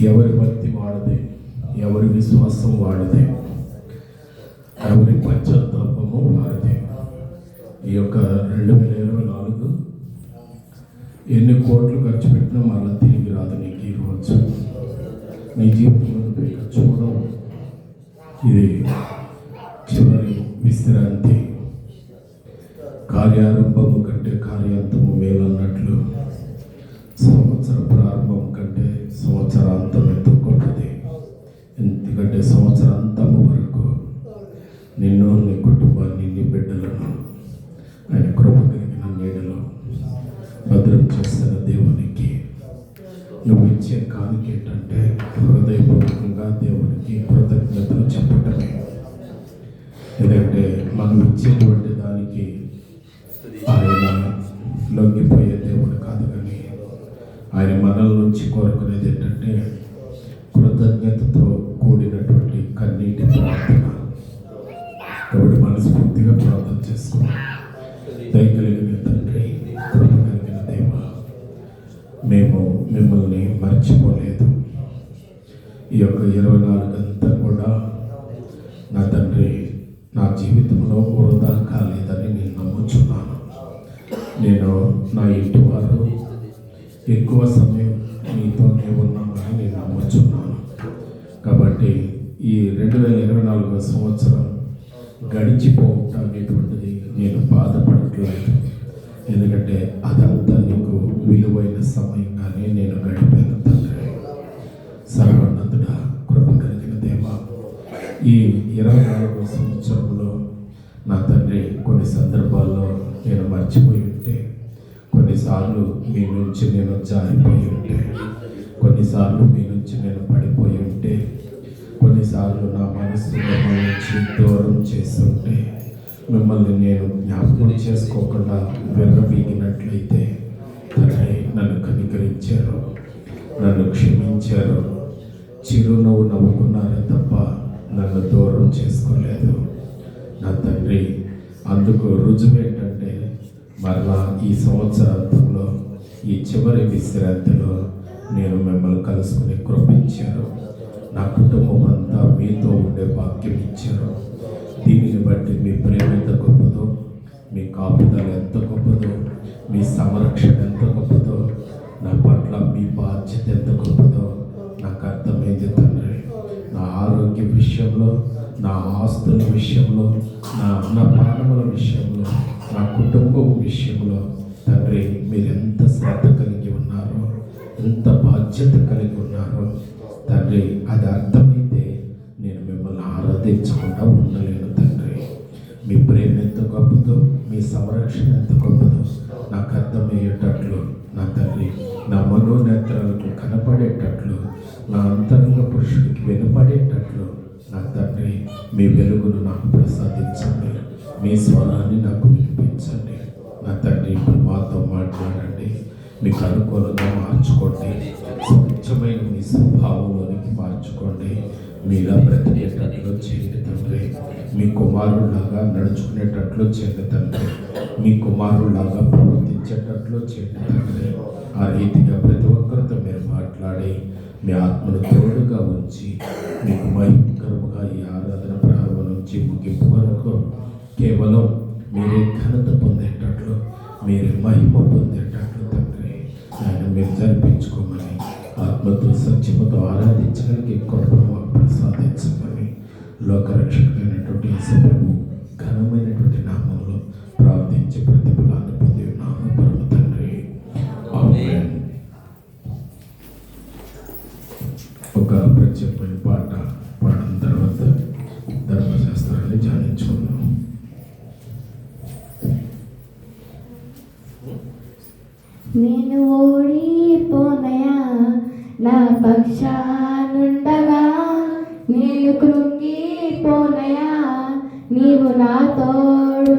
ఎవరి భక్తి వాడదే, ఎవరి విశ్వాసం వాడదే, ఎవరి పశ్చాత్తాపము వాడదే. ఈ యొక్క 2024 ఎన్ని కోట్లు ఖర్చు పెట్టినా మళ్ళీ తిరిగి రాదు నీకు. ఈరోజు నీ జీవితంలో చూడవు. ఇది చివరి విశ్రాంతి. కార్యారంభము కంటే కార్యాంతము మేలన్నట్లు సంవత్సర ప్రారంభం కంటే సంవత్సరాంతం ఎంతో గొప్పది. ఎందుకంటే సంవత్సరాంతము వరకు నిన్ను, నీ కుటుంబాన్ని, నీ బిడ్డలను ఆయన కృప కలిగిన నీడలో భద్రం చేస్తున్న దేవునికి నువ్వు ఇచ్చే కానుక ఏంటంటే హృదయపూర్వకంగా దేవునికి కృతజ్ఞతలు చెప్పటమే. ఎందుకంటే మనం ఇచ్చేటువంటి దానికి ఆయన లొంగిపోయే దేవుడు కాదు, కానీ ఆయన మనల నుంచి కోరుకునేది ఏంటంటే కృతజ్ఞతతో కూడినటువంటి కన్నీటి ప్రార్థన. కాబట్టి మనస్ఫూర్తిగా ప్రార్థన చేసుకోవాలి. దయగలిగిన తండ్రి, కృప కలిగిన దేవ, మేము మిమ్మల్ని మర్చిపోలేదు. ఈ యొక్క 24 అంతా కూడా నా తండ్రి నా జీవితంలో వృధా కాలేదని నేను నమ్ముచున్నాను. నేను నా ఇంటి వారు ఎక్కువ సమయం మీతోనే ఉన్నామని నేను నమ్ముచున్నాను. కాబట్టి ఈ 2024 సంవత్సరం గడిచిపోవటం అనేటువంటిది నేను బాధపడట్లేదు. ఎందుకంటే అదంతా నీకు విలువైన సమయంగానే నేను గడిపాను తండ్రి. సర్వోన్నతుడా, కృప కలిగిన దేవ, ఈ 24 సంవత్సరంలో నా తండ్రి కొన్ని సందర్భాల్లో నేను మర్చిపోయి ఉంటే, కొన్నిసార్లు మీ నుంచి నేను జారిపోయి ఉంటే, కొన్నిసార్లు మీ నుంచి నేను పడిపోయి ఉంటే, కొన్నిసార్లు నా మనసు నుంచి దూరం చేస్తుంటే, మిమ్మల్ని నేను జ్ఞాపకం చేసుకోకుండా విర్రవీగినట్లయితే తండ్రి నన్ను కనికరించారు, నన్ను క్షమించారు, చిరునవ్వు నవ్వుకున్నారే తప్ప నన్ను దూరం చేసుకోలేదు నా తండ్రి. అందుకు రుజువు ఏంటంటే మరలా ఈ సంవత్సరాంతంలో ఈ చివరి విశ్రాంతిలో నేను మిమ్మల్ని కలుసుకుని కృపించారు. నా కుటుంబం అంతా మీతో ఉండే భాగ్యం ఇచ్చారు. దీనిని బట్టి మీ ప్రేమ ఎంత గొప్పదో, మీ కాపుదల ఎంత గొప్పదో, మీ సంరక్షణ ఎంత గొప్పదో, నా పట్ల మీ బాధ్యత ఎంత గొప్పదో నాకు అర్థమైంది తండ్రి. నా ఆరోగ్య విషయంలో, నా ఆస్తుల విషయంలో, నా ప్రాణముల విషయంలో, నా కుటుంబం విషయంలో తండ్రి మీరు ఎంత శ్రద్ధ కలిగి ఉన్నారో, ఎంత బాధ్యత కలిగి ఉన్నారో తండ్రి. అది అర్థమైతే నేను మిమ్మల్ని ఆరాధించకుండా ఉండలేను తండ్రి. మీ ప్రేమ ఎంత గొప్పదో, మీ సంరక్షణ ఎంత గొప్పదో నాకు అర్థమయ్యేటట్లు నా తండ్రి, నా మనోనేత్రాలకు కనపడేటట్లు, నా అంతరంగ పురుషుడికి వినపడేటట్లు నా తండ్రి మీ వెలుగును నాకు ప్రసాదించండి. మీ స్వరాన్ని నాకు వినిపించండి నా తండ్రి. ఇప్పుడు మాతో మాట్లాడండి, మీకు అనుకూలంగా మార్చుకోండి, స్వచ్ఛమైన మీ స్వభావంలోనికి మార్చుకోండి. మీలా బ్రతికేటట్లు చేయండి తండ్రి. మీ కుమారులాగా నడుచుకునేటట్లు చేయండి తండ్రి. మీ కుమారులాగా ప్రవర్తించేటట్లు చేయండి తండ్రి. ఆ రీతిగా ప్రతి ఒక్కరితో మీరు మాట్లాడి మీ ఆత్మను తోడుగా ఉంచి మీకు మహిమకరముగా ఈ ఆరాధన ప్రారంభం నుంచి ముగింపు వరకు కేవలం మీరే ఘనత పొందేటట్లు, మీరే మహిమ పొందేటట్లు తండ్రి ఆయన మీరు జరిపించుకోమని, ఆత్మతో సత్యముతో ఆరాధించడానికి కృపను ప్రసాదించమని లోకరక్షకుడైనటువంటి యేసు ప్రభు ఘనమైనటువంటి నామంలో ప్రార్థించి ప్రతిఫలాన్ని పొంది ఉన్నాము పరమ తండ్రి. ఆమేన్. ఒక ప్రత్యేకమైన పాట పాడిన తర్వాత ధర్మశాస్త్రాన్ని ధ్యానించుకుందాం. నేను ఓడిపోనయా నా పక్షానుండగా, నేను కృంగిపోనయా నీవు నా తోడు